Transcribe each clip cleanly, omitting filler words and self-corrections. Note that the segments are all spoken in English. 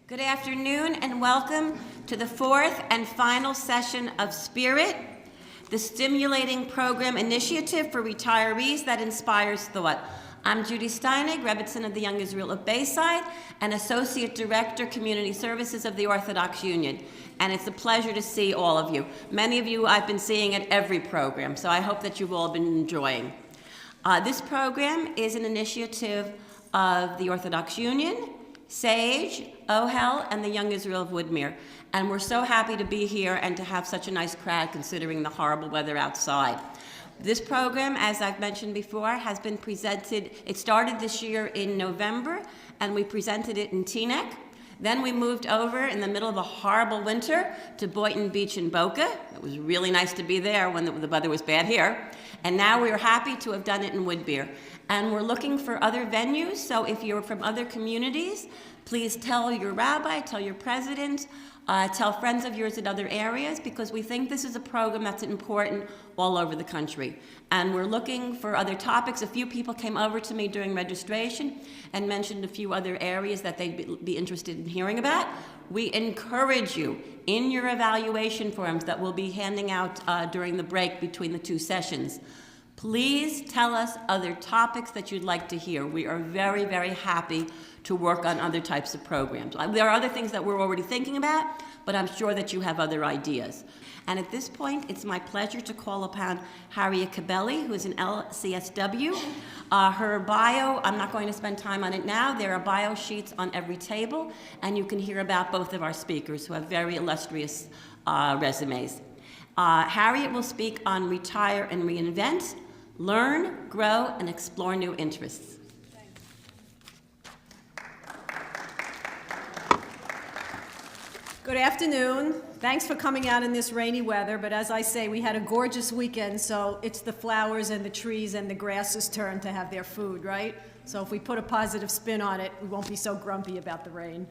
Good afternoon and welcome to the fourth and final session of Spirit, the stimulating program initiative for retirees that inspires thought. I'm Judy Steinig, Rebbitzin of the Young Israel of Bayside and Associate Director, Community Services of the Orthodox Union. And it's a pleasure to see all of you. Many of you I've been seeing at every program, so I hope that you've all been enjoying. This program is an initiative of the Orthodox Union, STAJE, OHEL, and the Young Israel of Woodmere. And we're so happy to be here and to have such a nice crowd considering the horrible weather outside. This program, as I've mentioned before, has been presented, it started this year in November, and we presented it in Teaneck. Then we moved over in the middle of a horrible winter to Boynton Beach in Boca. It was really nice to be there when the weather was bad here. And now we are happy to have done it in Woodmere. And we're looking for other venues, so if you're from other communities, please tell your rabbi, tell your president, tell friends of yours in other areas, because we think this is a program that's important all over the country. And we're looking for other topics. A few people came over to me during registration and mentioned a few other areas that they'd be interested in hearing about. We encourage you in your evaluation forms that we'll be handing out during the break between the two sessions. Please tell us other topics that you'd like to hear. We are very, very happy to work on other types of programs. There are other things that we're already thinking about, but I'm sure that you have other ideas. And at this point, it's my pleasure to call upon Harriet Cabelly, who is an LCSW. Her bio, I'm not going to spend time on it now. There are bio sheets on every table, and you can hear about both of our speakers who have very illustrious resumes. Harriet will speak on retire and reinvent, learn, grow, and explore new interests. Good afternoon. Thanks for coming out in this rainy weather, but as I say, we had a gorgeous weekend, so it's the flowers and the trees and the grasses' turn to have their food, right? So if we put a positive spin on it, we won't be so grumpy about the rain.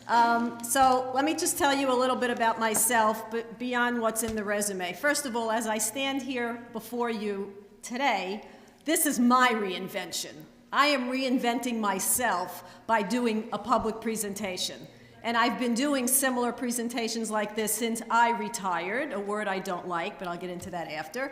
So let me just tell you a little bit about myself, but beyond what's in the resume. First of all, as I stand here before you today, this is my reinvention. I am reinventing myself by doing a public presentation. And I've been doing similar presentations like this since I retired, a word I don't like, but I'll get into that after.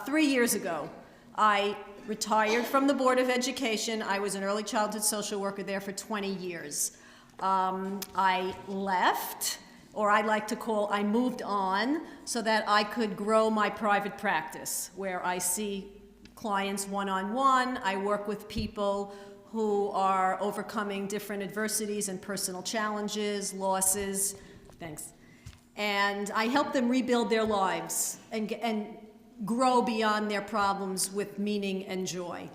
3 years ago, I retired from the Board of Education. I was an early childhood social worker there for 20 years. I left, or I like to call, I moved on so that I could grow my private practice, where I see clients one-on-one. I work with people who are overcoming different adversities and personal challenges, losses, and I help them rebuild their lives and grow beyond their problems with meaning and joy.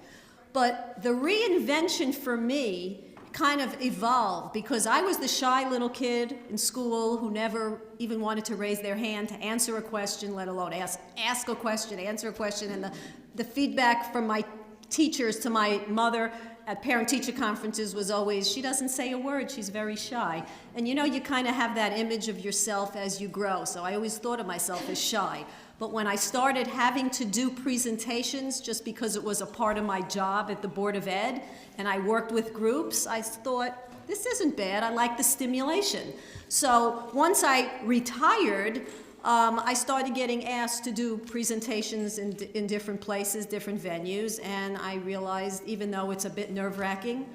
But the reinvention for me kind of evolved because I was the shy little kid in school who never even wanted to raise their hand to answer a question, let alone ask a question, answer a question, and the feedback from my teachers to my mother at parent-teacher conferences was always, she doesn't say a word, she's very shy. And you know, you kind of have that image of yourself as you grow, so I always thought of myself as shy. But when I started having to do presentations, just because it was a part of my job at the Board of Ed, and I worked with groups, I thought, this isn't bad, I like the stimulation. So once I retired, I started getting asked to do presentations in different places, different venues, and I realized even though it's a bit nerve-wracking,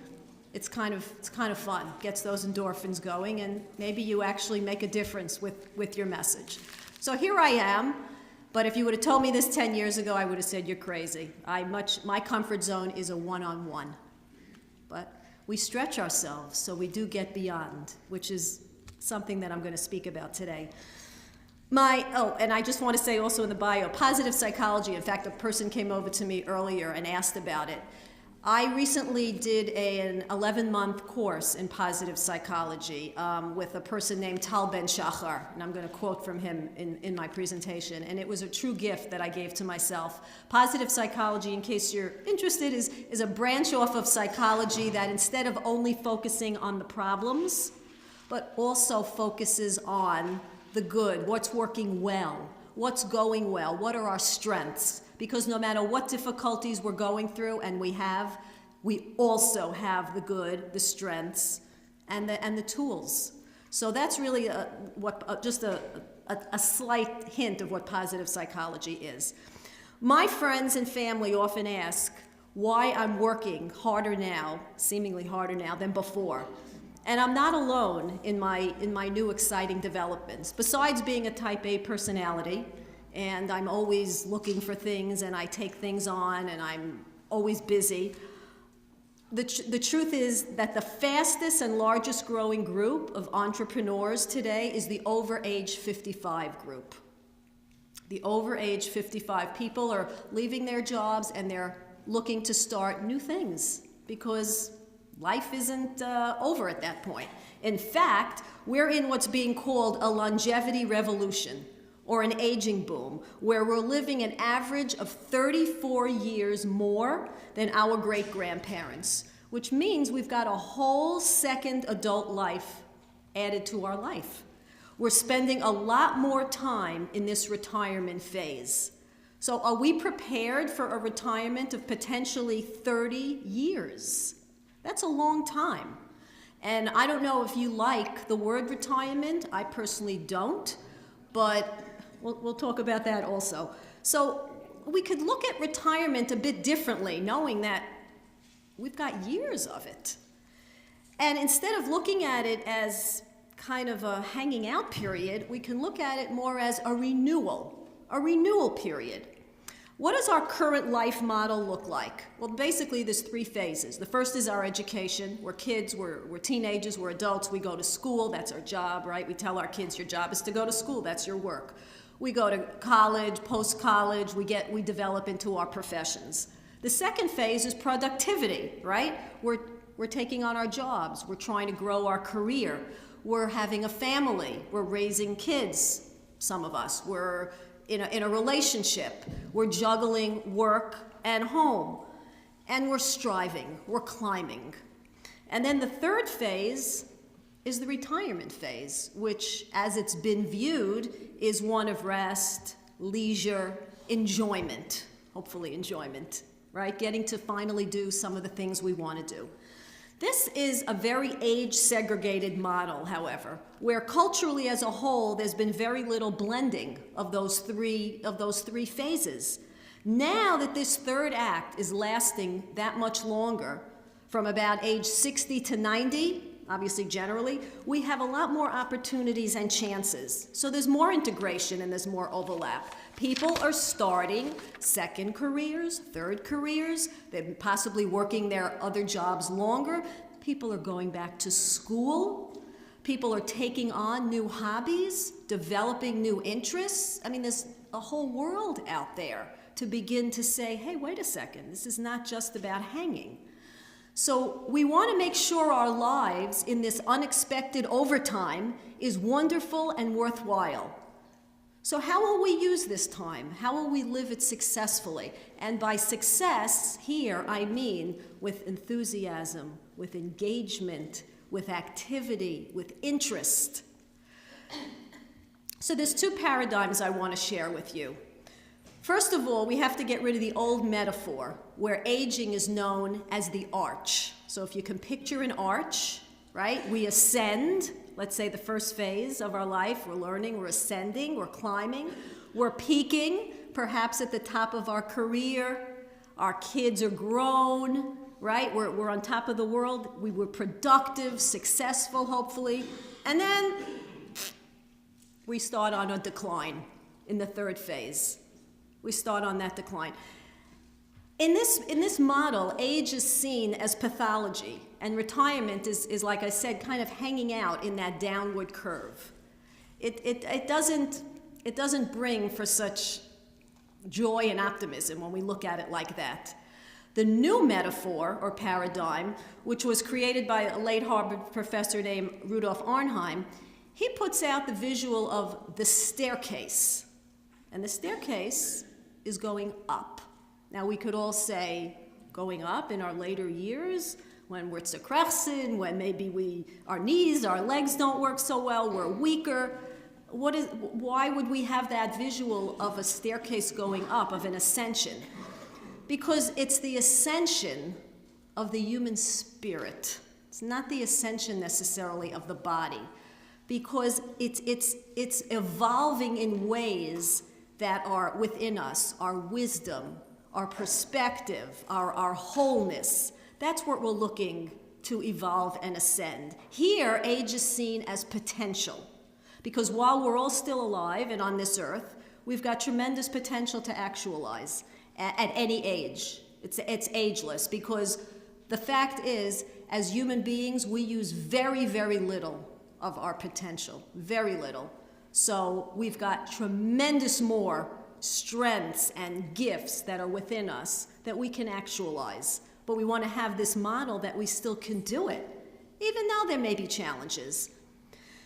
it's kind of fun, gets those endorphins going, and maybe you actually make a difference with your message. So here I am, but if you would have told me this 10 years ago, I would have said you're crazy. My comfort zone is a one-on-one. But we stretch ourselves, so we do get beyond, which is something that I'm going to speak about today. And I just want to say also in the bio, positive psychology. In fact, a person came over to me earlier and asked about it. I recently did an 11-month course in positive psychology with a person named Tal Ben Shachar, and I'm going to quote from him in my presentation, and it was a true gift that I gave to myself. Positive psychology, in case you're interested, is a branch off of psychology that instead of only focusing on the problems, but also focuses on the good, what's working well, what's going well, what are our strengths. Because no matter what difficulties we're going through, and we also have the good, the strengths, and the tools. So that's really just a slight hint of what positive psychology is. My friends and family often ask why I'm working harder now, seemingly harder now than before. And I'm not alone in my new exciting developments. Besides being a type A personality, and I'm always looking for things and I take things on and I'm always busy, the truth is that the fastest and largest growing group of entrepreneurs today is the over age 55 group. The over age 55 people are leaving their jobs and they're looking to start new things because life isn't over at that point. In fact, we're in what's being called a longevity revolution, or an aging boom, where we're living an average of 34 years more than our great-grandparents, which means we've got a whole second adult life added to our life. We're spending a lot more time in this retirement phase. So are we prepared for a retirement of potentially 30 years? That's a long time. And I don't know if you like the word retirement. I personally don't, but we'll talk about that also. So we could look at retirement a bit differently, knowing that we've got years of it. And instead of looking at it as kind of a hanging out period, we can look at it more as a renewal period. What does our current life model look like? Well, basically there's three phases. The first is our education. We're kids, we're teenagers, we're adults, we go to school, that's our job, right? We tell our kids your job is to go to school, that's your work. We go to college, post-college, we develop into our professions. The second phase is productivity, right? We're taking on our jobs, we're trying to grow our career, we're having a family, we're raising kids, some of us, we're in a relationship, we're juggling work and home, and we're striving, we're climbing. And then the third phase is the retirement phase, which, as it's been viewed, is one of rest, leisure, enjoyment, hopefully enjoyment, right? Getting to finally do some of the things we want to do. This is a very age-segregated model, however, where culturally as a whole, there's been very little blending of those three phases. Now that this third act is lasting that much longer, from about age 60 to 90, obviously generally, we have a lot more opportunities and chances. So there's more integration and there's more overlap. People are starting second careers, third careers, they're possibly working their other jobs longer. People are going back to school. People are taking on new hobbies, developing new interests. I mean, there's a whole world out there to begin to say, hey, wait a second, this is not just about hanging. So we want to make sure our lives in this unexpected overtime is wonderful and worthwhile. So how will we use this time? How will we live it successfully? And by success, here I mean with enthusiasm, with engagement, with activity, with interest. So there's two paradigms I want to share with you. First of all, we have to get rid of the old metaphor where aging is known as the arch. So if you can picture an arch, right? We ascend, let's say the first phase of our life, we're learning, we're ascending, we're climbing, we're peaking, perhaps at the top of our career, our kids are grown, right? We're on top of the world, we were productive, successful, hopefully, and then we start on a decline in the third phase. We start on that decline. In this model, age is seen as pathology, and retirement is, like I said, kind of hanging out in that downward curve. It doesn't bring for such joy and optimism when we look at it like that. The new metaphor or paradigm, which was created by a late Harvard professor named Rudolf Arnheim, he puts out the visual of the staircase, and the staircase is going up. Now we could all say going up in our later years when we're tzekrechen, when maybe our knees, our legs don't work so well, we're weaker. Why would we have that visual of a staircase going up, of an ascension? Because it's the ascension of the human spirit. It's not the ascension necessarily of the body, because it's evolving in ways that are within us, our wisdom, our perspective, our wholeness. That's what we're looking to evolve and ascend. Here, age is seen as potential, because while we're all still alive and on this earth, we've got tremendous potential to actualize at any age. It's ageless, because the fact is, as human beings, we use very, very little of our potential, very little. So we've got tremendous more strengths and gifts that are within us that we can actualize. But we want to have this model that we still can do it, even though there may be challenges.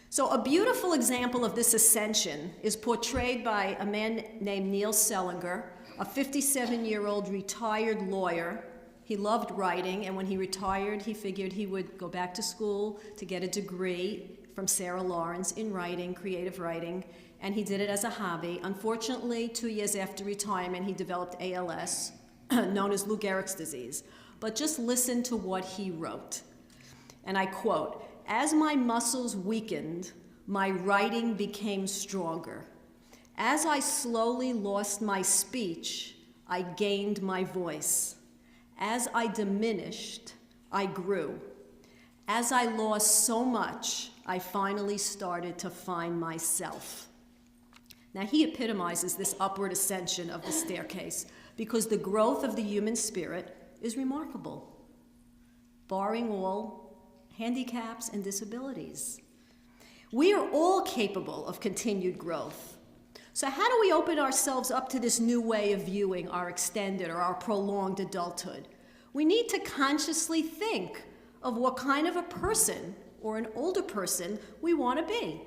So a beautiful example of this ascension is portrayed by a man named Neil Selinger, a 57-year-old retired lawyer. He loved writing, and when he retired, he figured he would go back to school to get a degree from Sarah Lawrence in writing, creative writing, and he did it as a hobby. Unfortunately, 2 years after retirement, he developed ALS, known as Lou Gehrig's disease. But just listen to what he wrote. And I quote, "As my muscles weakened, my writing became stronger. As I slowly lost my speech, I gained my voice. As I diminished, I grew. As I lost so much, I finally started to find myself." Now, he epitomizes this upward ascension of the staircase, because the growth of the human spirit is remarkable, barring all handicaps and disabilities. We are all capable of continued growth. So how do we open ourselves up to this new way of viewing our extended or our prolonged adulthood? We need to consciously think of what kind of a person or an older person we want to be.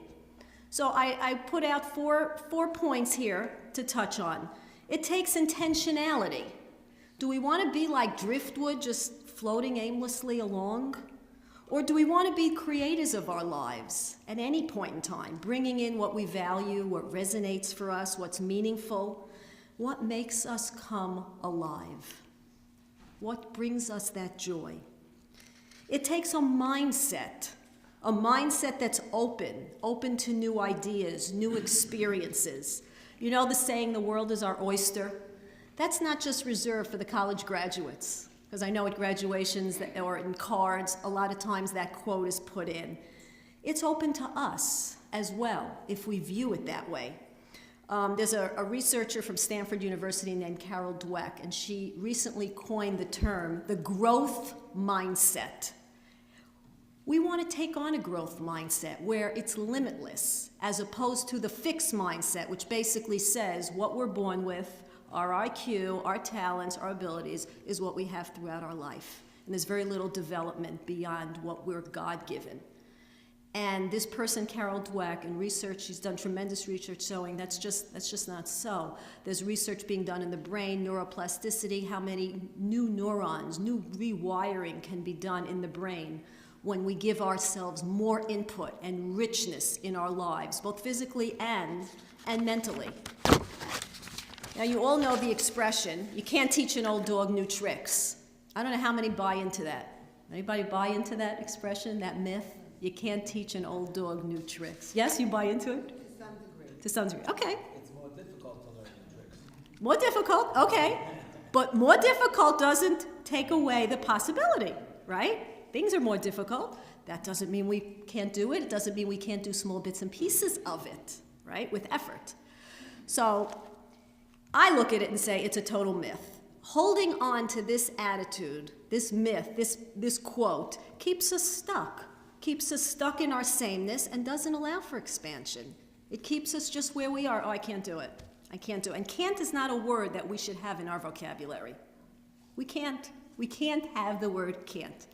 So I put out four points here to touch on. It takes intentionality. Do we want to be like driftwood, just floating aimlessly along? Or do we want to be creators of our lives at any point in time, bringing in what we value, what resonates for us, what's meaningful, what makes us come alive, what brings us that joy? It takes a mindset that's open to new ideas, new experiences. You know the saying, the world is our oyster? That's not just reserved for the college graduates, because I know at graduations or in cards, a lot of times that quote is put in. It's open to us as well, if we view it that way. There's a researcher from Stanford University named Carol Dweck, and she recently coined the term, the growth mindset. We want to take on a growth mindset where it's limitless, as opposed to the fixed mindset, which basically says what we're born with, our IQ, our talents, our abilities, is what we have throughout our life. And there's very little development beyond what we're God-given. And this person, Carol Dweck, in research, she's done tremendous research showing that's just not so. There's research being done in the brain, neuroplasticity, how many new neurons, new rewiring can be done in the brain when we give ourselves more input and richness in our lives, both physically and mentally. Now, you all know the expression, you can't teach an old dog new tricks. I don't know how many buy into that. Anybody buy into that expression, that myth? You can't teach an old dog new tricks. Yes, you buy into it? To some degree. To some degree, okay. It's more difficult to learn new tricks. More difficult, okay. But more difficult doesn't take away the possibility, right? Things are more difficult. That doesn't mean we can't do it. It doesn't mean we can't do small bits and pieces of it, right, with effort. So I look at it and say it's a total myth. Holding on to this attitude, this myth, this quote, keeps us stuck in our sameness and doesn't allow for expansion. It keeps us just where we are. Oh, I can't do it. I can't do it. And can't is not a word that we should have in our vocabulary. We can't have the word can't.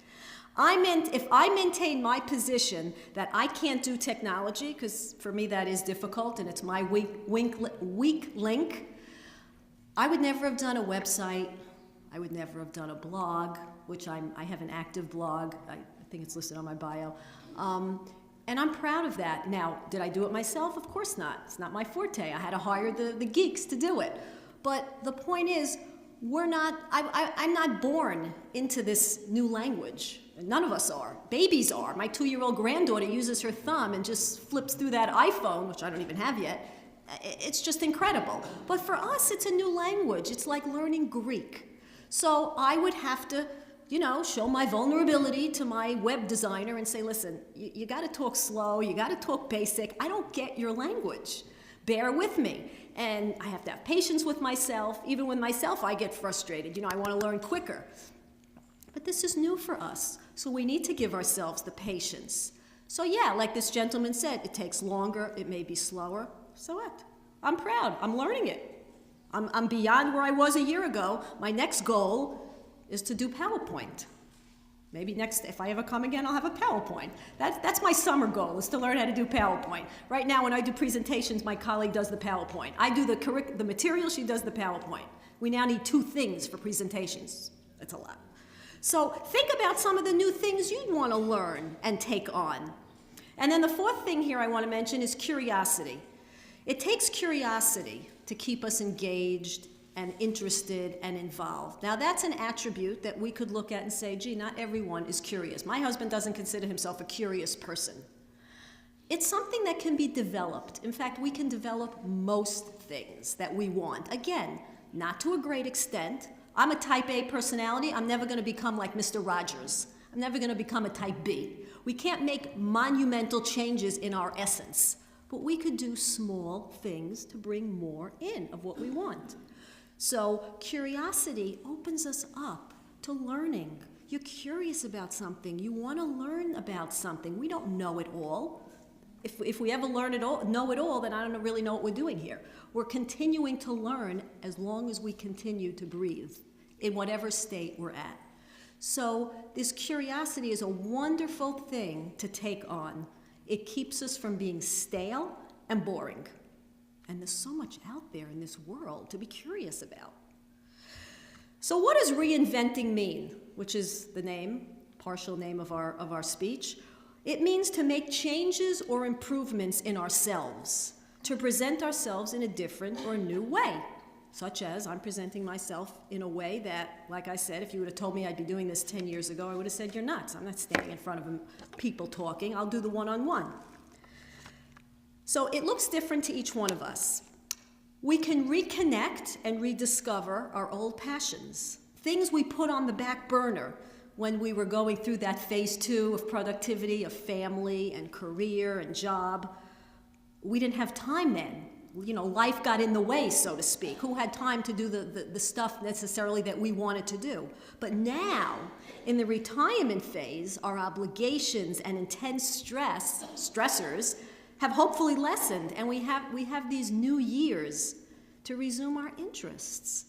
If I maintain my position that I can't do technology, because for me that is difficult and it's my weak link, I would never have done a website. I would never have done a blog, which I have an active blog. I think it's listed on my bio. And I'm proud of that. Now, did I do it myself? Of course not. It's not my forte. I had to hire the geeks to do it. But the point is, I'm not born into this new language. None of us are. Babies are. My 2-year-old granddaughter uses her thumb and just flips through that iPhone, which I don't even have yet. It's just incredible. But for us, it's a new language. It's like learning Greek. So I would have to, show my vulnerability to my web designer and say, listen, you got to talk slow. You got to talk basic. I don't get your language. Bear with me. And I have to have patience with myself. Even with myself, I get frustrated. I want to learn quicker. But this is new for us. So we need to give ourselves the patience. So yeah, like this gentleman said, it takes longer. It may be slower. So what? I'm proud. I'm learning it. I'm beyond where I was a year ago. My next goal is to do PowerPoint. Maybe if I ever come again, I'll have a PowerPoint. That's my summer goal, is to learn how to do PowerPoint. Right now, when I do presentations, my colleague does the PowerPoint. I do the material, she does the PowerPoint. We now need 2 things for presentations. That's a lot. So think about some of the new things you'd want to learn and take on. And then the 4th thing here I want to mention is curiosity. It takes curiosity to keep us engaged and interested and involved. Now that's an attribute that we could look at and say, gee, not everyone is curious. My husband doesn't consider himself a curious person. It's something that can be developed. In fact, we can develop most things that we want. Again, not to a great extent. I'm a type A personality. I'm never going to become like Mr. Rogers. I'm never going to become a type B. We can't make monumental changes in our essence, but we could do small things to bring more in of what we want. So curiosity opens us up to learning. You're curious about something. You want to learn about something. We don't know it all. If we ever know it all, then I don't really know what we're doing here. We're continuing to learn as long as we continue to breathe in whatever state we're at. So this curiosity is a wonderful thing to take on. It keeps us from being stale and boring. And there's so much out there in this world to be curious about. So what does reinventing mean? Which is the partial name of our speech. It means to make changes or improvements in ourselves, to present ourselves in a different or new way, such as I'm presenting myself in a way that, like I said, if you would have told me I'd be doing this 10 years ago, I would have said, you're nuts. I'm not standing in front of people talking. I'll do the one-on-one. So it looks different to each one of us. We can reconnect and rediscover our old passions, things we put on the back burner when we were going through that phase 2 of productivity, of family and career and job. We didn't have time then. Life got in the way, so to speak. Who had time to do the stuff necessarily that we wanted to do? But now, in the retirement phase, our obligations and intense stressors have hopefully lessened, and we have these new years to resume our interests.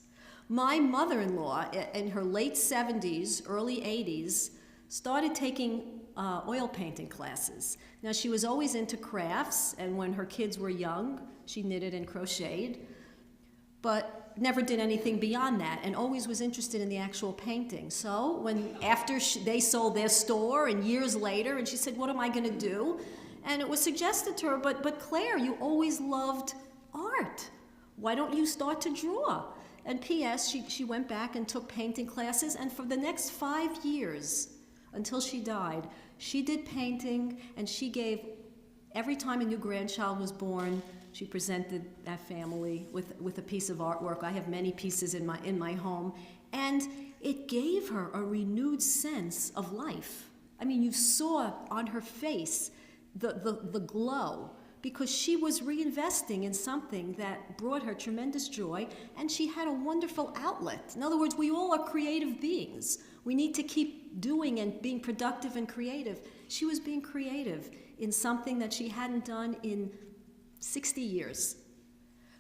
My mother-in-law, in her late 70s, early 80s, started taking oil painting classes. Now, she was always into crafts, and when her kids were young, she knitted and crocheted, but never did anything beyond that, and always was interested in the actual painting. So after they sold their store, and years later, and she said, what am I going to do? And it was suggested to her, but Claire, you always loved art. Why don't you start to draw? And P.S., she went back and took painting classes, and for the next 5 years, until she died, she did painting, and she gave, every time a new grandchild was born, she presented that family with a piece of artwork. I have many pieces in my home, and it gave her a renewed sense of life. I mean, you saw on her face the glow, because she was reinvesting in something that brought her tremendous joy, and she had a wonderful outlet. In other words, we all are creative beings. We need to keep doing and being productive and creative. She was being creative in something that she hadn't done in 60 years.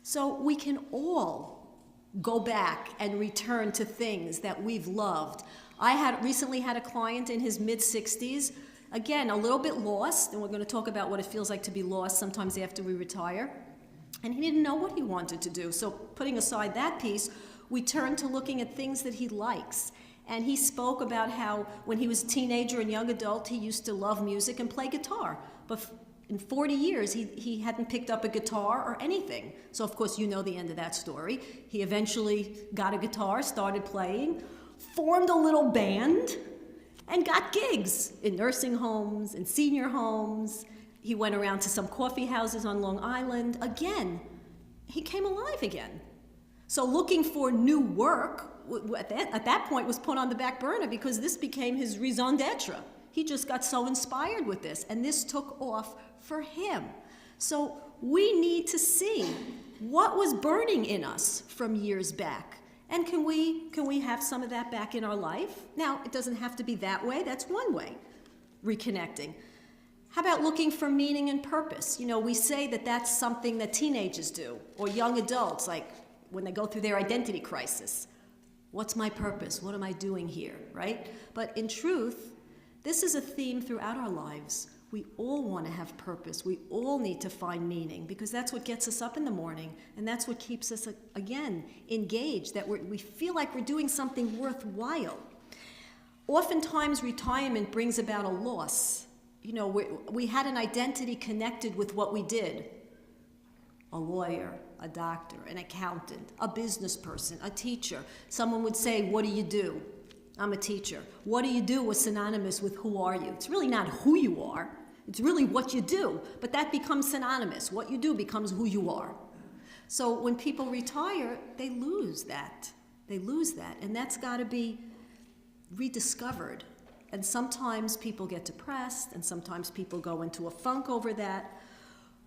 So we can all go back and return to things that we've loved. I recently had a client in his mid-60s, again, a little bit lost, and we're going to talk about what it feels like to be lost sometimes after we retire. And he didn't know what he wanted to do. So putting aside that piece, we turned to looking at things that he likes. And he spoke about how when he was a teenager and young adult, he used to love music and play guitar. But in 40 years, he hadn't picked up a guitar or anything. So, of course, you know the end of that story. He eventually got a guitar, started playing, formed a little band, and got gigs in nursing homes, in senior homes. He went around to some coffee houses on Long Island. Again, he came alive again. So looking for new work at that point was put on the back burner because this became his raison d'etre. He just got so inspired with this, and this took off for him. So we need to see what was burning in us from years back. And can we have some of that back in our life? Now, it doesn't have to be that way. That's one way, reconnecting. How about looking for meaning and purpose? You know, we say that that's something that teenagers do, or young adults, like when they go through their identity crisis. What's my purpose? What am I doing here, right? But in truth, this is a theme throughout our lives. We all want to have purpose. We all need to find meaning because that's what gets us up in the morning, and that's what keeps us, again, engaged, that we feel like we're doing something worthwhile. Oftentimes, retirement brings about a loss. You know, we had an identity connected with what we did. A lawyer, a doctor, an accountant, a business person, a teacher. Someone would say, what do you do? I'm a teacher. What do you do was synonymous with who are you? It's really not who you are. It's really what you do. But that becomes synonymous. What you do becomes who you are. So when people retire, they lose that. They lose that. And that's got to be rediscovered. And sometimes people get depressed, and sometimes people go into a funk over that.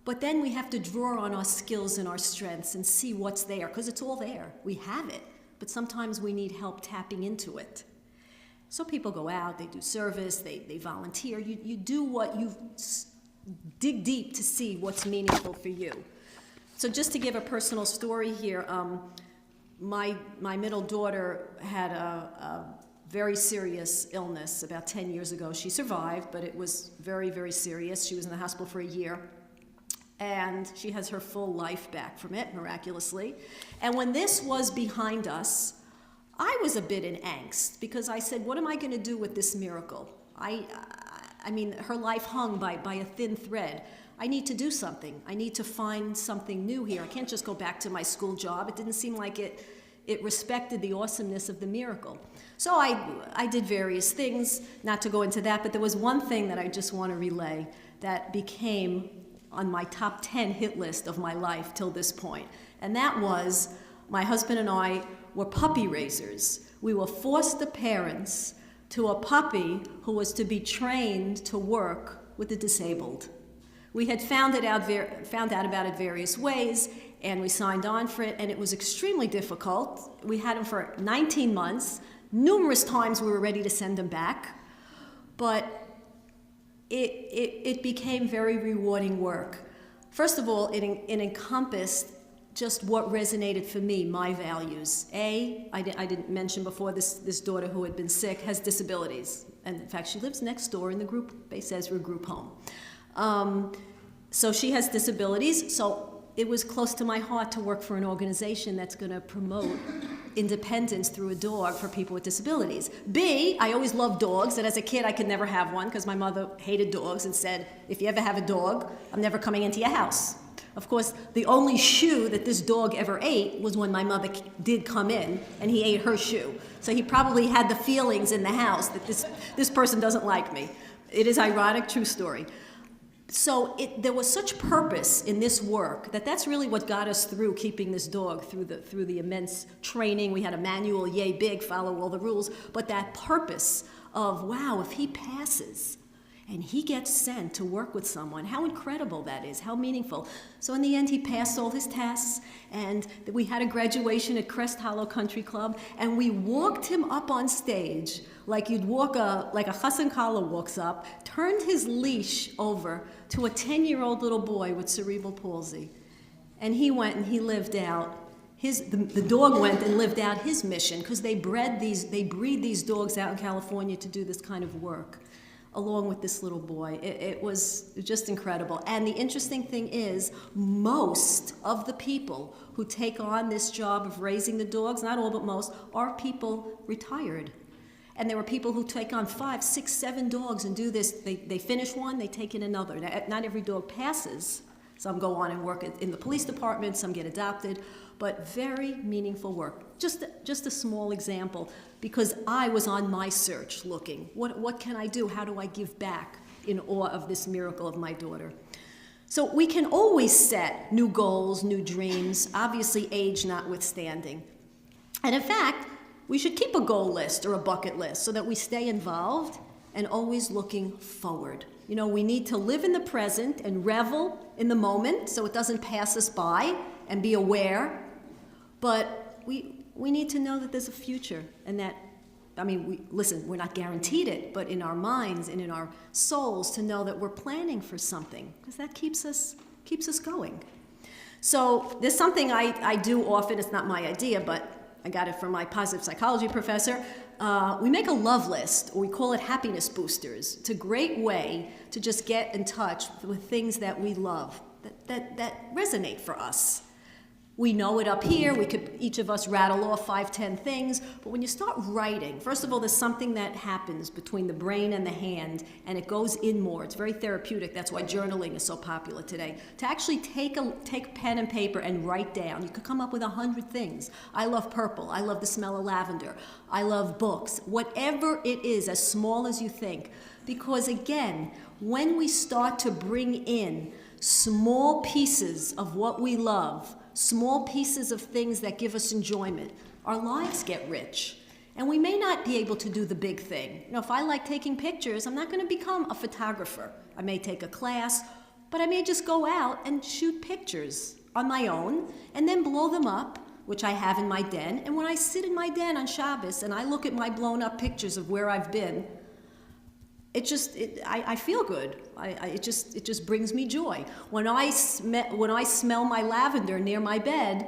But then we have to draw on our skills and our strengths and see what's there, because it's all there. We have it. But sometimes we need help tapping into it. So people go out, they do service, they volunteer. You do what you dig deep to see what's meaningful for you. So just to give a personal story here, my middle daughter had a very serious illness about 10 years ago. She survived, but it was very, very serious. She was in the hospital for a year. And she has her full life back from it, miraculously. And when this was behind us, I was a bit in angst because I said, what am I going to do with this miracle? I mean, her life hung by a thin thread. I need to do something. I need to find something new here. I can't just go back to my school job. It didn't seem like it respected the awesomeness of the miracle. So I did various things, not to go into that, but there was one thing that I just want to relay that became on my top 10 hit list of my life till this point. And that was my husband and I were puppy raisers. We were foster parents to a puppy who was to be trained to work with the disabled. We had found out about it various ways, and we signed on for it, and it was extremely difficult. We had him for 19 months. Numerous times we were ready to send him back, but it became very rewarding work. First of all, it encompassed just what resonated for me, my values. I didn't mention before, this daughter who had been sick has disabilities. And in fact, she lives next door in the group, Bay Ezra group home. So she has disabilities, so it was close to my heart to work for an organization that's going to promote independence through a dog for people with disabilities. B, I always loved dogs, and as a kid I could never have one because my mother hated dogs and said, if you ever have a dog, I'm never coming into your house. Of course, the only shoe that this dog ever ate was when my mother did come in, and he ate her shoe. So he probably had the feelings in the house that this person doesn't like me. It is ironic, true story. So there was such purpose in this work that's really what got us through keeping this dog through the immense training. We had a manual, yay big, follow all the rules. But that purpose of, wow, if he passes and he gets sent to work with someone, how incredible that is, how meaningful. So in the end, he passed all his tests, and we had a graduation at Crest Hollow Country Club, and we walked him up on stage like you'd walk like a Chassan Kala walks up, turned his leash over to a 10-year-old little boy with cerebral palsy. And he went and he lived out the dog went and lived out his mission, because they breed these dogs out in California to do this kind of work, along with this little boy. It was just incredible. And the interesting thing is, most of the people who take on this job of raising the dogs, not all but most, are people retired. And there were people who take on 5, 6, 7 dogs and do this. They finish one, they take in another. Now, not every dog passes. Some go on and work in the police department, some get adopted, but very meaningful work. Just a small example, because I was on my search looking. What can I do? How do I give back in awe of this miracle of my daughter? So we can always set new goals, new dreams, obviously age notwithstanding. And in fact, we should keep a goal list or a bucket list so that we stay involved and always looking forward. You know, we need to live in the present and revel in the moment so it doesn't pass us by, and be aware. But we need to know that there's a future, and that, I mean, we're not guaranteed it, but in our minds and in our souls to know that we're planning for something, because that keeps us going. So there's something I do often. It's not my idea, but I got it from my positive psychology professor. We make a love list, or we call it happiness boosters. It's a great way to just get in touch with things that we love, that resonate for us. We know it up here. We could, each of us, rattle off 5, 10 things. But when you start writing, first of all, there's something that happens between the brain and the hand, and it goes in more. It's very therapeutic. That's why journaling is so popular today. To actually take pen and paper and write down. You could come up with 100 things. I love purple. I love the smell of lavender. I love books. Whatever it is, as small as you think. Because again, when we start to bring in small pieces of what we love, small pieces of things that give us enjoyment, our lives get rich. And we may not be able to do the big thing. You know, if I like taking pictures, I'm not going to become a photographer. I may take a class, but I may just go out and shoot pictures on my own and then blow them up, which I have in my den. And when I sit in my den on Shabbos and I look at my blown up pictures of where I've been, I feel good. It just brings me joy. When I smell my lavender near my bed,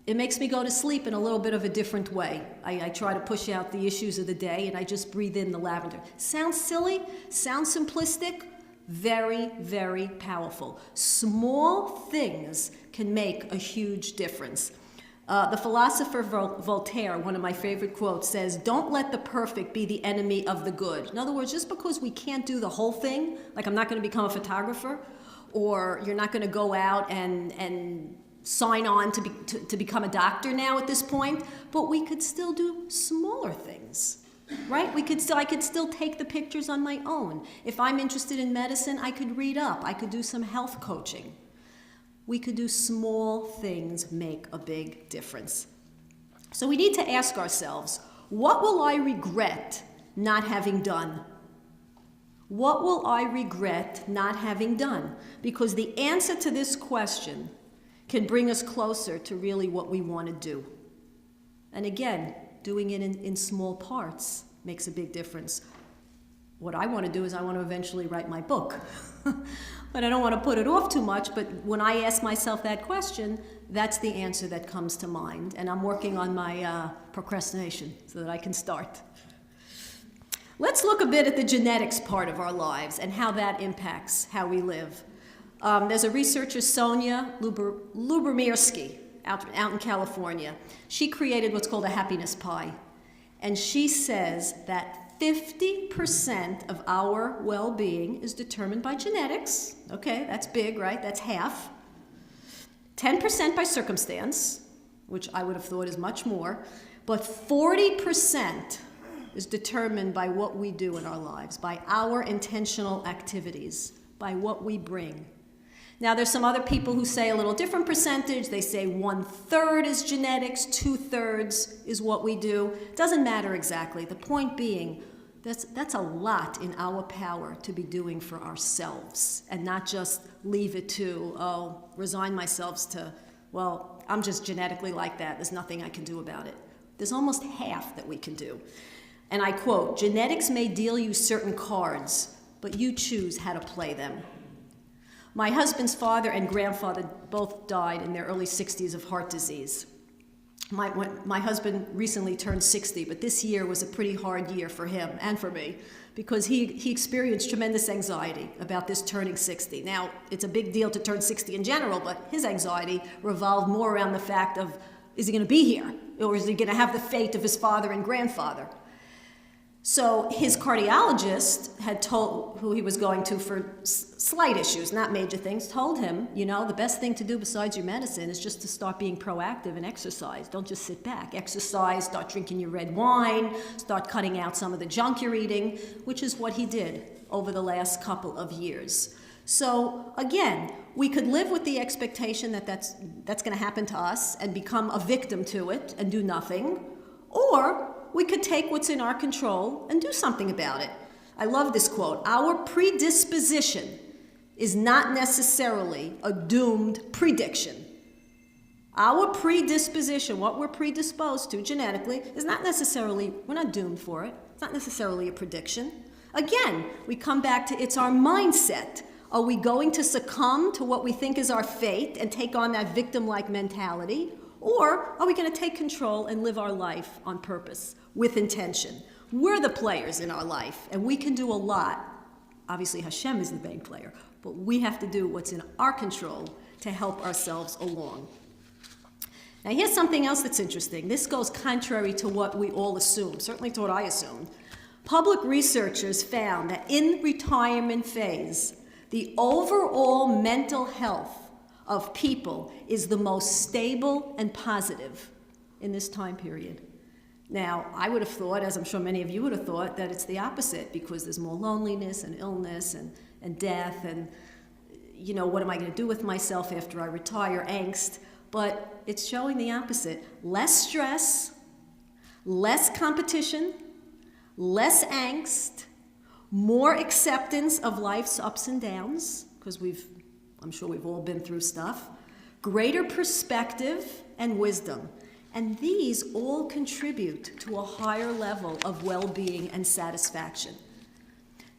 it makes me go to sleep in a little bit of a different way. I try to push out the issues of the day, and I just breathe in the lavender. Sounds silly, sounds simplistic, very, very powerful. Small things can make a huge difference. The philosopher Voltaire, one of my favorite quotes, says, "Don't let the perfect be the enemy of the good." In other words, just because we can't do the whole thing, like I'm not going to become a photographer, or you're not going to go out and sign on to become a doctor now at this point, but we could still do smaller things, right? I could still take the pictures on my own. If I'm interested in medicine, I could read up. I could do some health coaching. We could do small things make a big difference. So we need to ask ourselves, what will I regret not having done? What will I regret not having done? Because the answer to this question can bring us closer to really what we want to do. And again, doing it in small parts makes a big difference. What I want to do is I want to eventually write my book. But I don't want to put it off too much, but when I ask myself that question, that's the answer that comes to mind. And I'm working on my procrastination so that I can start. Let's look a bit at the genetics part of our lives and how that impacts how we live. There's a researcher, Sonia Lubomirsky, out in California. She created what's called a happiness pie. And she says that 50% of our well-being is determined by genetics. Okay, that's big, right? That's half. 10% by circumstance, which I would have thought is much more. But 40% is determined by what we do in our lives, by our intentional activities, by what we bring. Now, there's some other people who say a little different percentage. They say 1/3 is genetics, 2/3 is what we do. Doesn't matter exactly. The point being, that's a lot in our power to be doing for ourselves, and not just leave it to, resign myself to, well, I'm just genetically like that. There's nothing I can do about it. There's almost half that we can do. And I quote, "Genetics may deal you certain cards, but you choose how to play them." My husband's father and grandfather both died in their early 60s of heart disease. My husband recently turned 60, but this year was a pretty hard year for him and for me because he experienced tremendous anxiety about this turning 60. Now, it's a big deal to turn 60 in general, but his anxiety revolved more around the fact of, is he going to be here? Or is he going to have the fate of his father and grandfather? So his cardiologist had told, who he was going to for slight issues, not major things, told him, you know, the best thing to do besides your medicine is just to start being proactive and exercise. Don't just sit back. Exercise, start drinking your red wine, start cutting out some of the junk you're eating, which is what he did over the last couple of years. So again, we could live with the expectation that that's going to happen to us and become a victim to it and do nothing, or we could take what's in our control and do something about it. I love this quote. Our predisposition is not necessarily a doomed prediction. Our predisposition, what we're predisposed to genetically, is not necessarily, we're not doomed for it. It's not necessarily a prediction. Again, we come back to it's our mindset. Are we going to succumb to what we think is our fate and take on that victim-like mentality? Or are we going to take control and live our life on purpose, with intention? We're the players in our life, and we can do a lot. Obviously, Hashem is the main player, but we have to do what's in our control to help ourselves along. Now, here's something else that's interesting. This goes contrary to what we all assume, certainly to what I assumed. Public researchers found that in retirement phase, the overall mental health of people is the most stable and positive in this time period. Now, I would have thought, as I'm sure many of you would have thought, that it's the opposite because there's more loneliness and illness and death and, you know, what am I going to do with myself after I retire, angst. But it's showing the opposite. Less stress, less competition, less angst, more acceptance of life's ups and downs, because I'm sure we've all been through stuff, greater perspective and wisdom. And these all contribute to a higher level of well-being and satisfaction.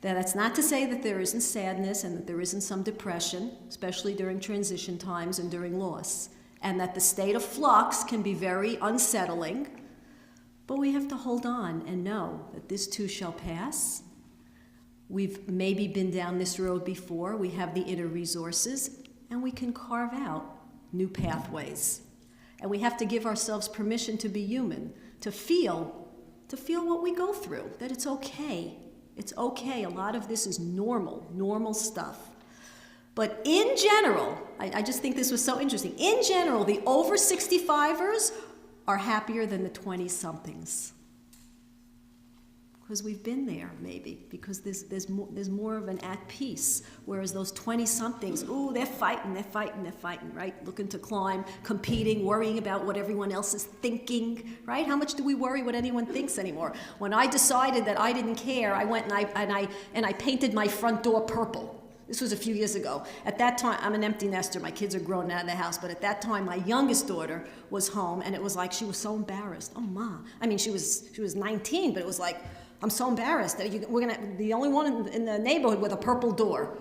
Now, that's not to say that there isn't sadness and that there isn't some depression, especially during transition times and during loss, and that the state of flux can be very unsettling, but we have to hold on and know that this too shall pass. We've maybe been down this road before, we have the inner resources, and we can carve out new pathways. And we have to give ourselves permission to be human, to feel what we go through, that it's okay. It's okay. A lot of this is normal stuff. But in general, I just think this was so interesting. In general, the over 65ers are happier than the 20-somethings. Because we've been there, maybe, because there's more of an at peace, whereas those 20-somethings, ooh, they're fighting, right? Looking to climb, competing, worrying about what everyone else is thinking, right? How much do we worry what anyone thinks anymore? When I decided that I didn't care, I went and I painted my front door purple. This was a few years ago. At that time, I'm an empty nester. My kids are grown out of the house, but at that time, my youngest daughter was home, and it was like she was so embarrassed. Oh, Ma. I mean, she was 19, but it was like, I'm so embarrassed that we're the only one in the neighborhood with a purple door.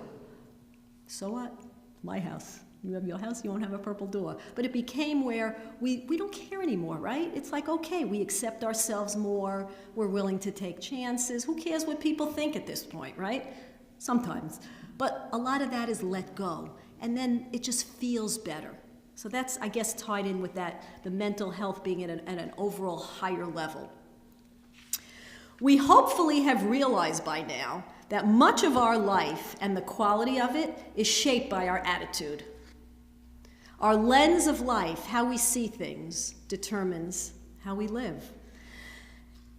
So what? My house. You have your house, you won't have a purple door. But it became where we don't care anymore, right? It's like, okay, we accept ourselves more, we're willing to take chances. Who cares what people think at this point, right? Sometimes. But a lot of that is let go. And then it just feels better. So that's, I guess, tied in with that, the mental health being at an overall higher level. We hopefully have realized by now that much of our life and the quality of it is shaped by our attitude. Our lens of life, how we see things, determines how we live.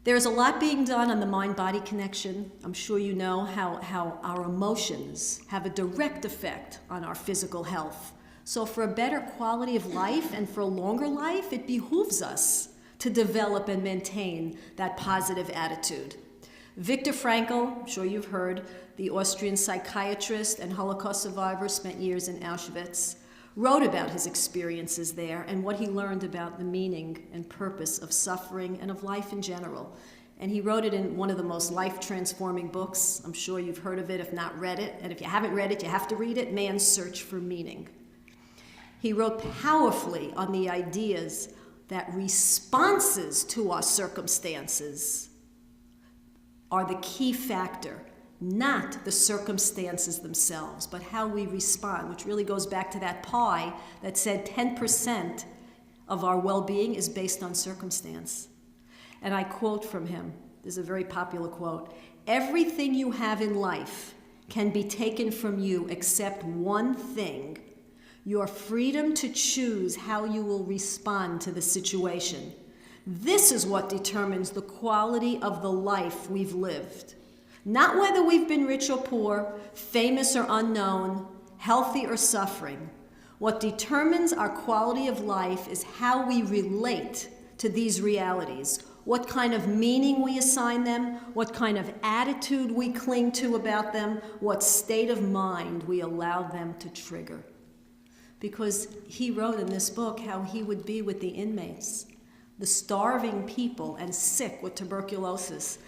There's a lot being done on the mind-body connection. I'm sure you know how our emotions have a direct effect on our physical health. So for a better quality of life and for a longer life, it behooves us to develop and maintain that positive attitude. Viktor Frankl, I'm sure you've heard, the Austrian psychiatrist and Holocaust survivor, spent years in Auschwitz, wrote about his experiences there and what he learned about the meaning and purpose of suffering and of life in general. And he wrote it in one of the most life-transforming books. I'm sure you've heard of it, if not read it. And if you haven't read it, you have to read it, Man's Search for Meaning. He wrote powerfully on the ideas that responses to our circumstances are the key factor, not the circumstances themselves, but how we respond, which really goes back to that pie that said 10% of our well-being is based on circumstance. And I quote from him, This is a very popular quote. Everything you have in life can be taken from you except one thing: your freedom to choose how you will respond to the situation. This is what determines the quality of the life we've lived. Not whether we've been rich or poor, famous or unknown, healthy or suffering. What determines our quality of life is how we relate to these realities, what kind of meaning we assign them, what kind of attitude we cling to about them, what state of mind we allow them to trigger. Because he wrote in this book how he would be with the inmates, the starving people and sick with tuberculosis.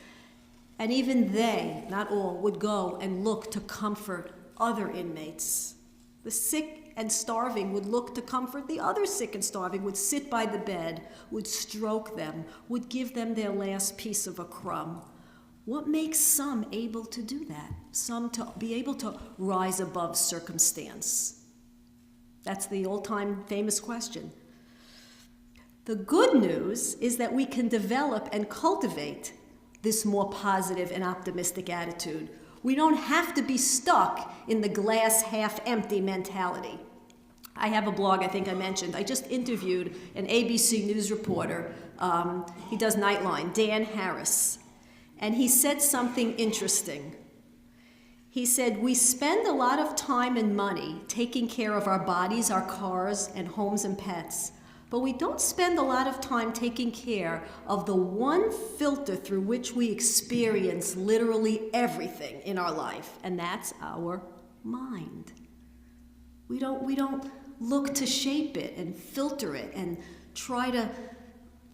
And even they, not all, would go and look to comfort other inmates. The sick and starving would look to comfort the other sick and starving, would sit by the bed, would stroke them, would give them their last piece of a crumb. What makes some able to do that? Some to be able to rise above circumstance? That's the old-time famous question. The good news is that we can develop and cultivate this more positive and optimistic attitude. We don't have to be stuck in the glass half empty mentality. I have a blog I think I mentioned. I just interviewed an ABC News reporter. He does Nightline, Dan Harris. And he said something interesting. He said, we spend a lot of time and money taking care of our bodies, our cars, and homes and pets. But we don't spend a lot of time taking care of the one filter through which we experience literally everything in our life, and that's our mind. We don't look to shape it and filter it and try to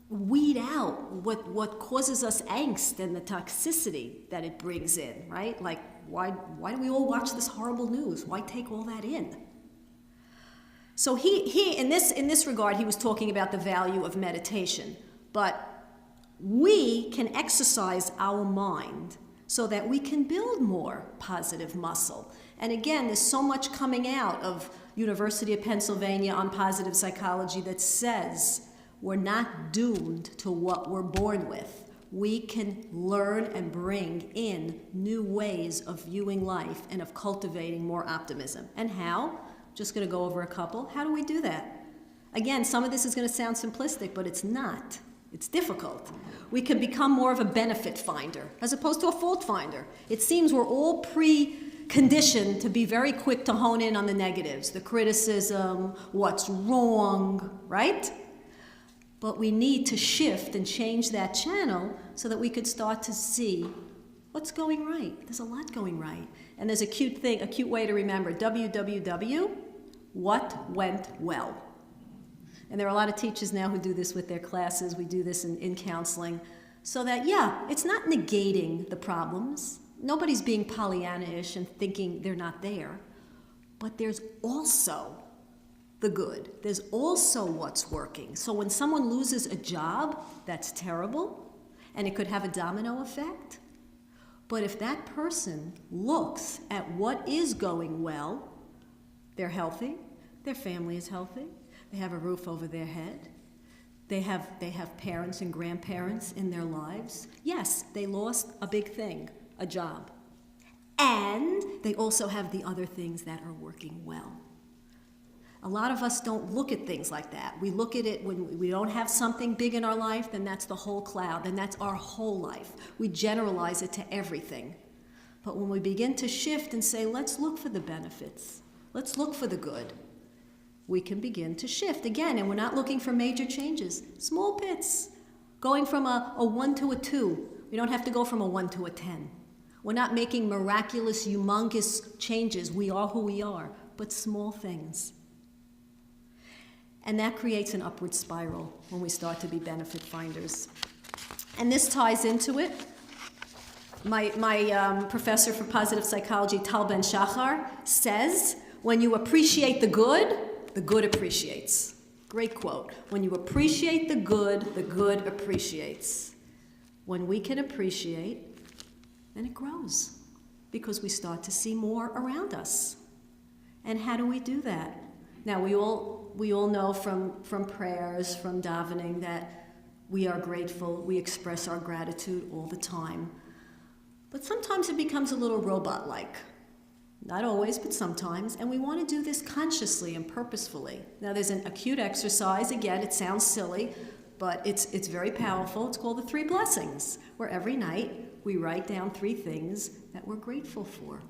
weed out what causes us angst and the toxicity that it brings in, right? Like, why do we all watch this horrible news? Why take all that in? So he in this regard, he was talking about the value of meditation. But we can exercise our mind so that we can build more positive muscle. And again, there's so much coming out of University of Pennsylvania on positive psychology that says we're not doomed to what we're born with. We can learn and bring in new ways of viewing life and of cultivating more optimism. And how? Just going to go over a couple. How do we do that? Again, some of this is going to sound simplistic, but it's not. It's difficult. We can become more of a benefit finder as opposed to a fault finder. It seems we're all preconditioned to be very quick to hone in on the negatives, the criticism, what's wrong, right? But we need to shift and change that channel so that we could start to see what's going right. There's a lot going right. And there's a cute way to remember, WWW, what went well. And there are a lot of teachers now who do this with their classes. We do this in counseling. So that, yeah, it's not negating the problems. Nobody's being Pollyanna-ish and thinking they're not there. But there's also the good. There's also what's working. So when someone loses a job, that's terrible, and it could have a domino effect. But if that person looks at what is going well, they're healthy, their family is healthy, they have a roof over their head, they have parents and grandparents in their lives. Yes, they lost a big thing, a job. And they also have the other things that are working well. A lot of us don't look at things like that. We look at it when we don't have something big in our life, then that's the whole cloud, then that's our whole life. We generalize it to everything. But when we begin to shift and say, let's look for the benefits, let's look for the good, we can begin to shift again. And we're not looking for major changes, small bits, going from a 1 to a 2. We don't have to go from a 1 to a 10. We're not making miraculous, humongous changes. We are who we are, but small things. And that creates an upward spiral when we start to be benefit finders. And this ties into it. My professor for positive psychology, Tal Ben-Shachar, says, when you appreciate the good appreciates. Great quote. When you appreciate the good appreciates. When we can appreciate, then it grows, because we start to see more around us. And how do we do that? Now, we all know from prayers, from davening, that We are grateful. We express our gratitude all the time. But sometimes it becomes a little robot-like. Not always, but sometimes. And we want to do this consciously and purposefully. Now, there's an acute exercise. Again, it sounds silly, but it's very powerful. It's called the 3 blessings, where every night we write down 3 things that we're grateful for.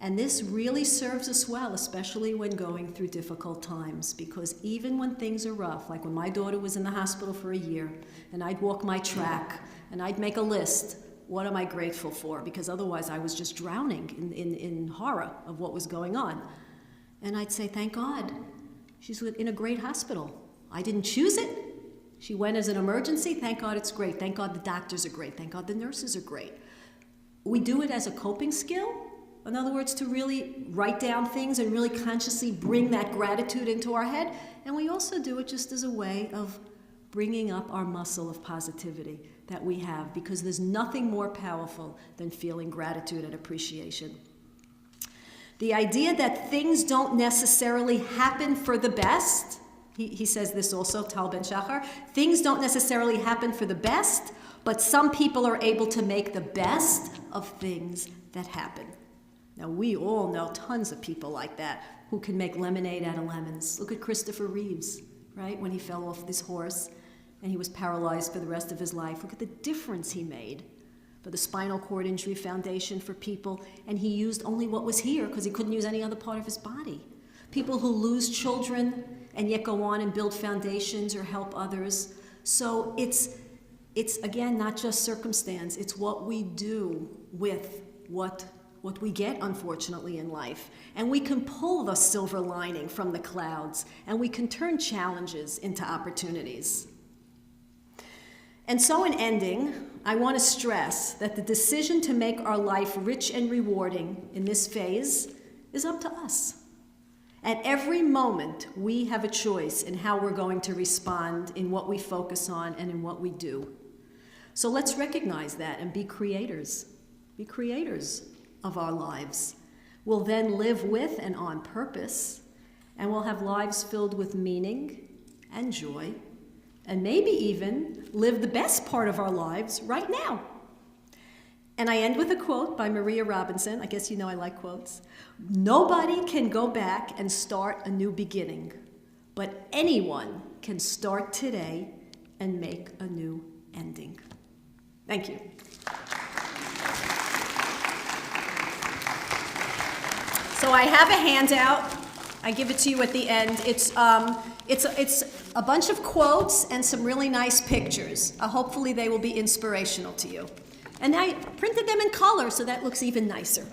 And this really serves us well, especially when going through difficult times, because even when things are rough, like when my daughter was in the hospital for a year, and I'd walk my track, and I'd make a list, what am I grateful for? Because otherwise I was just drowning in horror of what was going on. And I'd say, thank God, she's in a great hospital. I didn't choose it. She went as an emergency. Thank God it's great. Thank God the doctors are great. Thank God the nurses are great. We do it as a coping skill. In other words, to really write down things and really consciously bring that gratitude into our head. And we also do it just as a way of bringing up our muscle of positivity that we have, because there's nothing more powerful than feeling gratitude and appreciation. The idea that things don't necessarily happen for the best, he says this also, Tal Ben Shachar, things don't necessarily happen for the best, but some people are able to make the best of things that happen. Now, we all know tons of people like that who can make lemonade out of lemons. Look at Christopher Reeves, right? When he fell off this horse and he was paralyzed for the rest of his life. Look at the difference he made for the Spinal Cord Injury Foundation for people, and he used only what was here because he couldn't use any other part of his body. People who lose children and yet go on and build foundations or help others. So it's again, not just circumstance, it's what we do with what we get, unfortunately, in life. And we can pull the silver lining from the clouds, and we can turn challenges into opportunities. And so in ending, I want to stress that the decision to make our life rich and rewarding in this phase is up to us. At every moment, we have a choice in how we're going to respond, in what we focus on, and in what we do. So let's recognize that and be creators. Be creators of our lives. We'll then live with and on purpose, and we'll have lives filled with meaning and joy, and maybe even live the best part of our lives right now. And I end with a quote by Maria Robinson. I guess you know I like quotes. Nobody can go back and start a new beginning, but anyone can start today and make a new ending. Thank you. So I have a handout. I give it to you at the end. It's a bunch of quotes and some really nice pictures. Hopefully they will be inspirational to you. And I printed them in color, so that looks even nicer.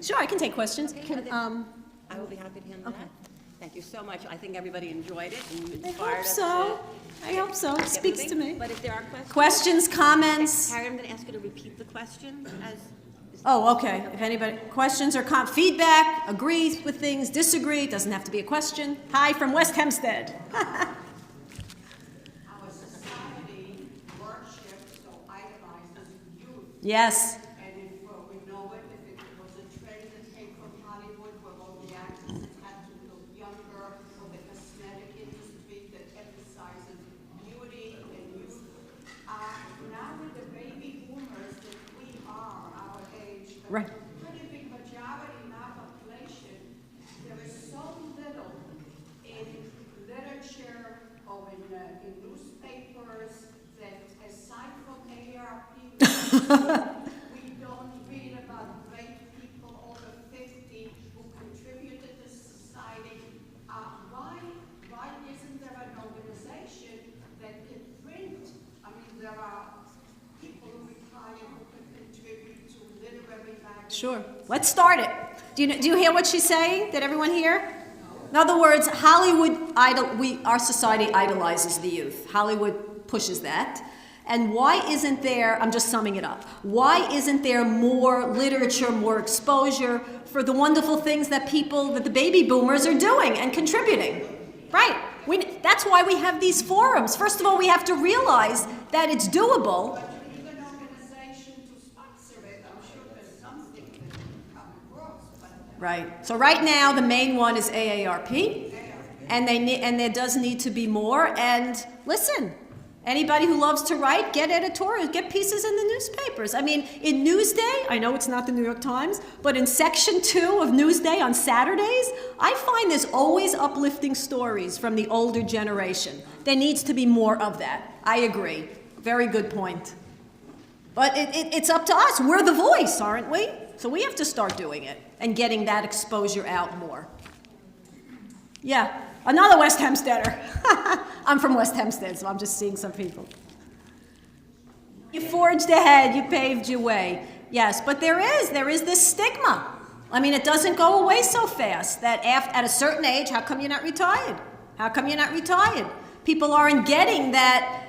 Sure, I can take questions. I will be happy to handle that. Thank you so much. I think everybody enjoyed it and you I inspired hope us so. to I hope so. It get speaks to moving. me. But if there are questions. Questions, comments? Harriet, I'm going to ask you to repeat the question as. Oh, okay. If anybody, questions or feedback, agrees with things, disagree, doesn't have to be a question. Hi from West Hempstead. Our society worships or idolizes youth. Yes. And if we know it, if it was a trend that came from Hollywood, where all the actors had to look younger, or the cosmetic industry that emphasizes beauty and youth. Now with the baby boomers that we are, our age, a Right. pretty big majority in our population, there is so little in literature or in newspapers that, aside from AARP, we don't read about great people over 50 who contributed to society. Why isn't there an organization that can print? I mean, there are people who retire who can contribute to literary magazines. Sure. Let's start it. Do you hear what she's saying? Did everyone hear? In other words, our society idolizes the youth. Hollywood pushes that. And why isn't there, I'm just summing it up, why isn't there more literature, more exposure for the wonderful things that the baby boomers are doing and contributing? Right. That's why we have these forums. First of all, we have to realize that it's doable. But you need an organization to sponsor it. I'm sure there's something that you come across. But Right. So right now, the main one is AARP, and there does need to be more. And listen, Anybody who loves to write, get editorials, get pieces in the newspapers. I mean, in Newsday, I know it's not the New York Times, but in section 2 of Newsday on Saturdays, I find there's always uplifting stories from the older generation. There needs to be more of that. I agree. Very good point. But it's up to us. We're the voice, aren't we? So we have to start doing it and getting that exposure out more. Yeah, another West Hempsteader. I'm from West Hempstead, so I'm just seeing some people. You forged ahead, you paved your way. Yes, but there is this stigma. I mean, it doesn't go away so fast that at a certain age, how come you're not retired? How come you're not retired? People aren't getting that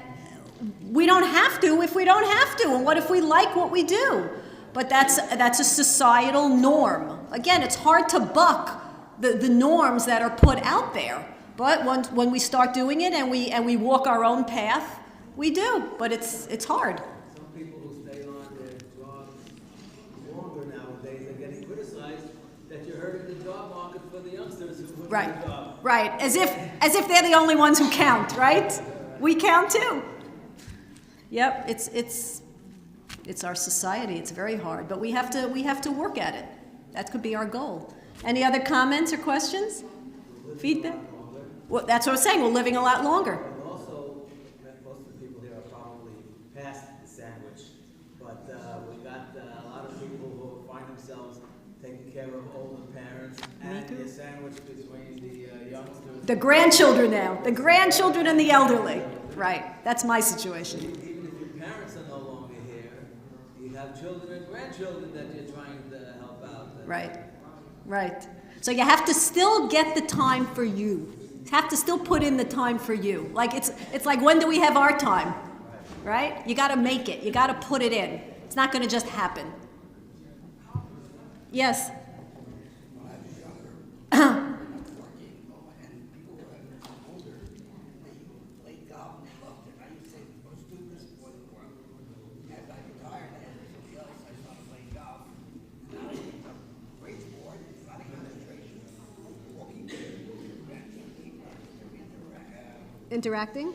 we don't have to if we don't have to, and what if we like what we do? But that's a societal norm. Again, it's hard to buck the norms that are put out there. But when we start doing it and we walk our own path, we do. But it's hard. Some people who stay on their jobs longer nowadays are getting criticized that you're hurting the job market for the youngsters who put in the job. Right. As if they're the only ones who count, right? We count too. Yep. It's our society. It's very hard, but we have to work at it. That could be our goal. Any other comments or questions? Feedback? Well, that's what I'm saying. We're living a lot longer. And also, most of the people here are probably past the sandwich, but we got a lot of people who find themselves taking care of older parents and the sandwich between the youngsters. The grandchildren now. The grandchildren and the elderly. Right. That's my situation. Even if your parents are no longer here, you have children and grandchildren that you're trying to help out. Right. Right. So you have to still get the time for you. You have to still put in the time for you. Like it's like, when do we have our time? Right? You got to make it. You got to put it in. It's not going to just happen. Yes. Interacting?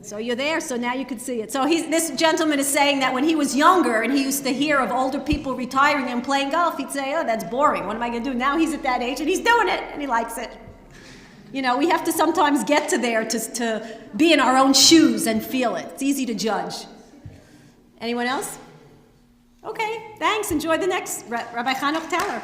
So you're there, so now you can see it. So this gentleman is saying that when he was younger and he used to hear of older people retiring and playing golf, he'd say, oh, that's boring. What am I going to do? Now he's at that age and he's doing it and he likes it. You know, we have to sometimes get to there to be in our own shoes and feel it. It's easy to judge. Anyone else? Okay, thanks. Enjoy the next Rabbi Chanuk Teller.